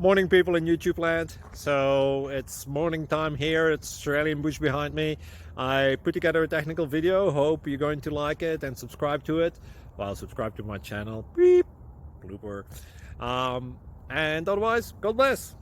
Morning, people in YouTube land. So it's morning time here. It's Australian bush behind me. I put together a technical video. Hope you're going to like it and subscribe to it. Well, subscribe to my channel. Beep. Blooper. And otherwise, God bless.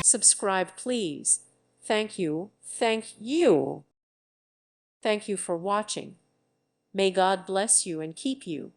Subscribe, please. Thank you. Thank you. Thank you for watching. May God bless you and keep you.